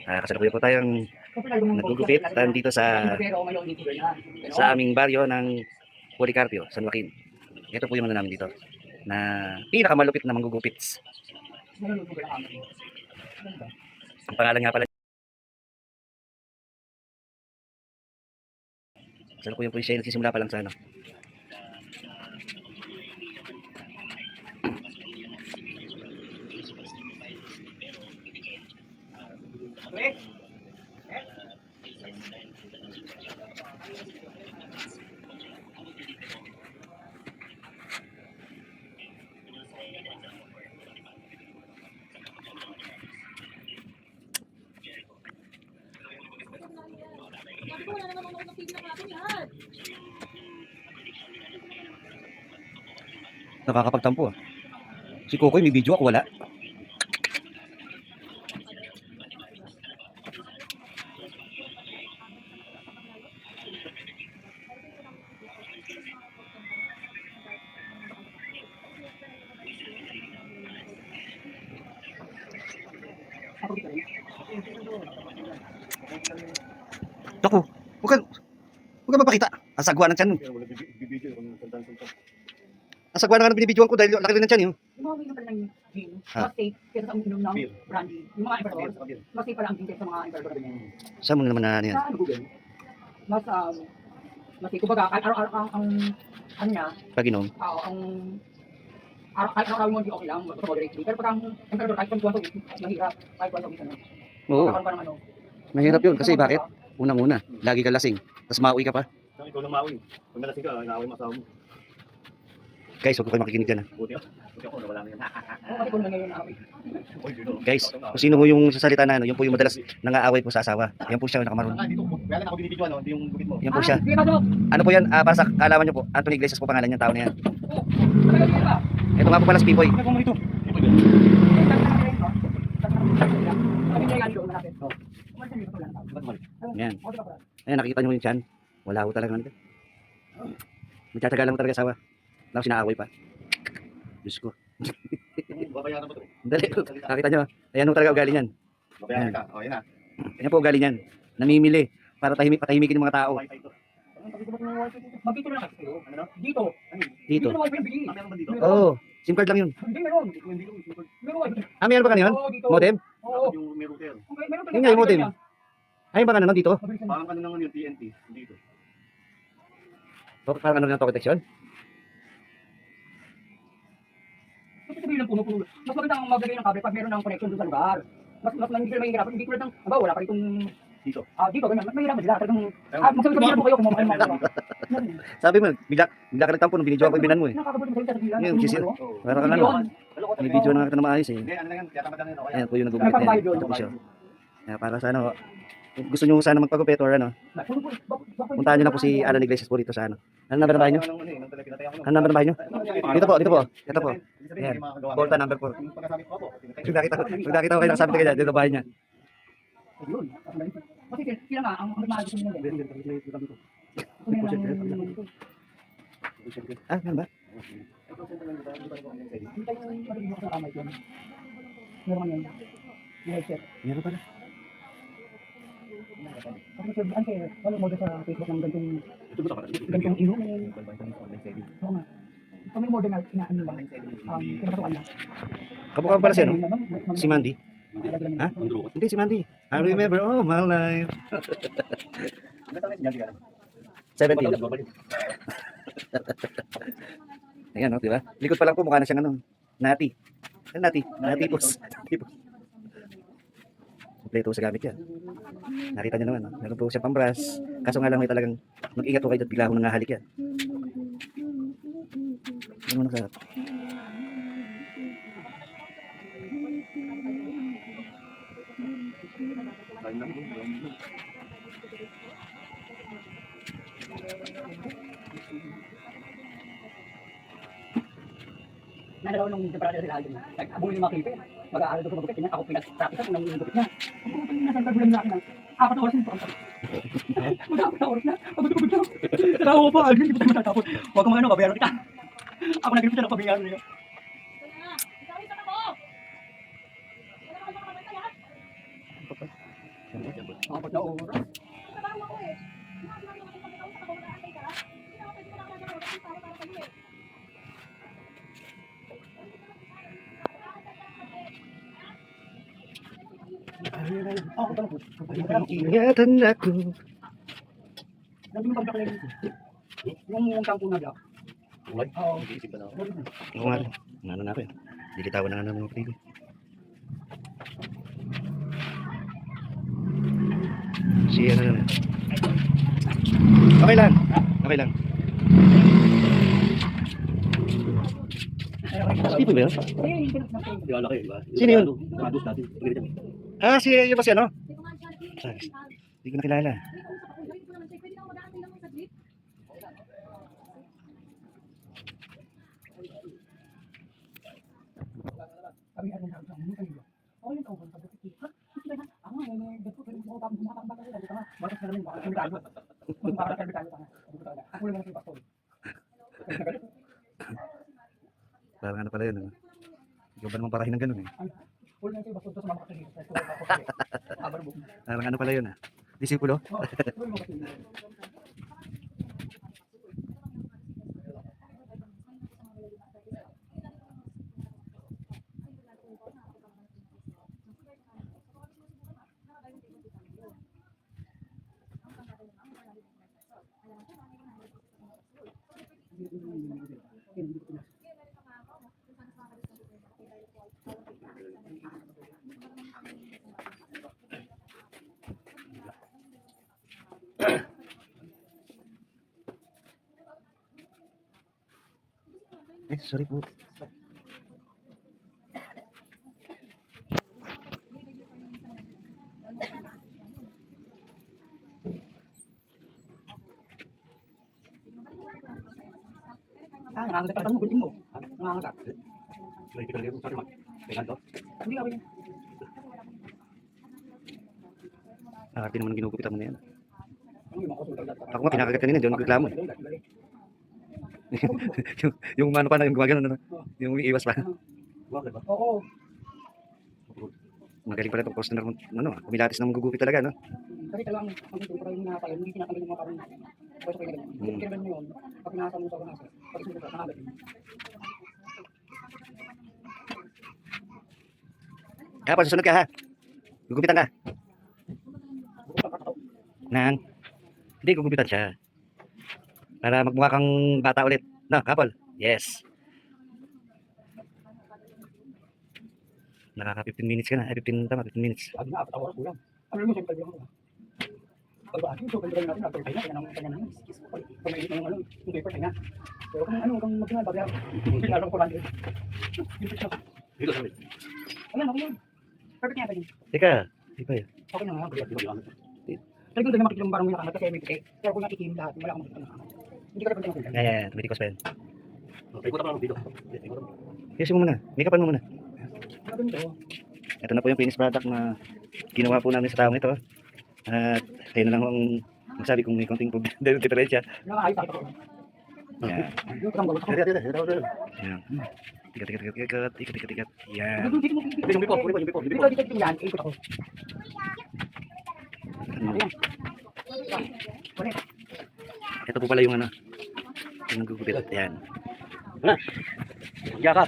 Kasalukuyan po tayong nagugupit dito sa aming baryo ng Policarpio, San Joaquin. Ito po yung ano namin dito na pinakamalupit na manggugupits. Ang pangalan nga pala, kasalukuyan po yung siya nagsisimula pa lang sa ano. Nakakapagtampo ah. Si Kokoy may video, ako wala. Naku, huwag ka magpakita. Ang sagwa ng tiyan. Ang sagwa na nga ng binibidyoan ko dahil laki rin ng tiyan yun. Yung mga uminom pala ng gin, mas safe kaysa sa uminom ng brandy. Yung mga emperador, mas safe pala ang gin kaysa sa mga emperador. Saan mo naman na ano yan? Sa Google, mas safe. Kumbaga, araw-araw ang ano niya, Pag-inom? ang araw-araw mo hindi okay lang, moderately. Pero pag ang emperador, kahit kung tuwan mahirap, kahit tuwan sa Oo. kakaroon pa ng ano. Mahirap yun kasi bakit? Unang-una, lagi ka lasing. Tapos mauwi ka pa. Ikaw lang mauwi. Pag nalasing ka, inaaway mo asawa mo. Guys, huwag ko kayo makikinig dyan. Buti ako, nawala na yun. Kasi kung nangyayon na away. Guys, kung sino ho yung sasalita na ano, yun po yung madalas nangaaway po sa asawa. Yan po siya nakamaroon. Dito, kaya ako binibidyoan, hindi yung bukit mo. Yan po siya. Ano po yan? Para sa kaalaman nyo po, Anthony Iglesias po pangalan niyan, tao na yan. Ito nga po pala si Pipoy. Yan. Ayan, nakikita nyo yung tiyan. Wala ho talaga nito. Magtsatsaga lang talaga asawa. Tapos sinaaway pa. Diyos ko. Babayaran mo ito. Dali, nakita nyo. Ayan ho talaga ugali niyan. Babayaran ka. O, yan na. Ayan po ugali niyan. Namimili para patahimikin yung mga tao. Magdito na lang kayo. Ano? Dito. Dito. Dito na wifi bigay. Meron ba dito? Oo. SIM card lang yun. Hindi meron. Hindi ko. Meron wifi. Meron ba kanina yun? Oo, dito. Modem? Oo. Yung may router. Meron Yun nga yung modem. Ayun ba kanina dito? Parang kanina nga yung TNT. Dito. Parang ano na to protection? Kasi sabihin ng puno-puno. Mas maganda ang maglagay ng kable pag meron ng connection doon sa lugar. Mas hindi sila mahihirapan. Hindi tulad ng, wala pa rin itong Dito. dito, ganyan. Mas mahirapan sila. Talagang, magsabi po kayo kung mga mga. Sabi mo, bigla ka nagtampo nung binidyo ako yung binan mo eh. Nakakabuti sa sabihan. Yun, kisil. Parang ano, may video na nakita na maayos eh. Hindi, ano na yan. Kaya tamad lang yun. Okay. Ayan po yung nagugupit yan. Ito po siya. Kaya para sa ano, kung gusto nyo sana magpagupit or ano, puntahan nyo na po si Alan Iglesias po dito sa ano. Ano number na bahay nyo? Ano number na bahay nyo? Dito po, dito po. Ito po. Ayan. Volta number 4. Pag nakita ko kayo nakasabi na ganyan, dito bahay niya. Kasi sila nga, ang mahal gusto nila. Ah, ano ba? Meron yan. Headset. Meron pala. Kasi saan kayo, wala mo sa Facebook ng gantong ino. Oo nga. Kami model na inaano lang. Pinapatuan lang. Kamukha pala siya, no? Si Mandy. Ha? Hindi, si Mandy. I remember all my life. 17. Ayan, no, di ba? Likod pa lang po, mukha na siyang ano, Nati. Ano Nati? Natipos. Kompleto sa gamit yan. Nakita niyo naman, no? Meron po siya pambras. Kaso nga lang may talagang mag-ingat po kayo at bigla akong nangahalik yan. Ano mo nakasarap? Nagalaw nung temporary sila doon. Nag-abuli yung mga klipe. Mag-aaral doon sa magupit. Ako pinag-practice nung gupit niya. Ang nasa tagulan na akin ng 4 oras yung pagkakita. Mag-4 na oras na. Pagod na. Tatawa ko pa. Alvin, hindi ko matatapos. Huwag kang ano, babayaran kita. Ako nag-grip siya ng pabayaran niya. Apat na oras. Ingatan ako. Sabi mo pagkakalay dito. Yung kampo na black. Ulay. Oo. Mag-iisip ka na ako. Oo nga rin. Ano na ako yun. Dilitawan na nga ng mga kapatid ko. Si ano na. Okay lang. Okay lang. Tipo ba yun? Di ba laki, di ba? Sino yun? Nakados natin. Pagkita mo. Ah, si yun ba si ano? Hindi ko nakilala. Kami ano na ang mga kanila. Oh, yun ang pagkakalay dito. Ako nga, may dito pero mo tapos mga tambak dito ka. Bakit na lang baka kami tayo. Baka kami tayo pa. Ako lang ang pastor. Parang ano pala yun. Ano? Ikaw ba naman parahin ng ganun eh? Wala na kayo pastor sa mga kanila. Abar mo. Parang ano pala yun ah. Disipulo? Sorry po. Nangangagat ka mo, guling mo. Nangangagat. May pikal dito. Saan naman? Tingnan to. Hindi ka ba yun? Nakakati naman ang ginugupitan mo na yan. Ano yung mga kusunod? Ako nga pinakagat kanina, diyan nagreklamo eh. yung ano pa na, yung gumagano na, yung iwas pa. Bakit ba? Oo. Magaling pala itong customer mo, ano, kumilatis na magugupit talaga, no? Kasi talagang ang ito pa yung nakakaya, hindi tinatanggal yung mga karong. Kasi kaya ganyan. Kung kinagal mo yun, pag pinasa mo sa kanasa, pag susunod ka, nangagat yun. Kapag susunod ka ha, gugupitan ka. Bukod ang kataw. Nang, hindi gugupitan siya. Para magmukha kang bata ulit. No, kapal? Yes. Nakaka 15 minutes ka na. 15 minutes. Sabi na, apat na oras kulang. Ano mo, siyempre yung ano. Pag ba, yung super natin, after tayo na, kaya naman kanya naman. Kung mainit na yung ano, yung paper tayo na. Pero kung ano, kung mag-ginal, bagay ako. Pinarang ko lang din. Dito sa amin. Ayan, okay yun. Perfect nga ba yun? Teka, di ba yun? Okay na nga. Di ba yun? Pero kung doon makikita yung parang may nakamat kasi may pitik. Pero kung nakikim lahat, wala akong makikita na nakamat. Hindi ko rin pwede makikita. Yan, tumitikos pa yan. Ikutan mo lang dito. Ikutan mo. Yes mo muna. Make-upan mo muna. Ano ganito? Ito na po yung finished product na ginawa po namin sa taong ito. At kayo na lang ang magsabi kung may konting diferensya. Nakakayos ako. Yan. Yung kasama ko. Yan. Tikat. Yan. Hindi, yung bipop. Yung Dito, bipop. dito yan. Ikot ako. Ito po pala yung ano. Yung gugupit. Yan. Diyan ka.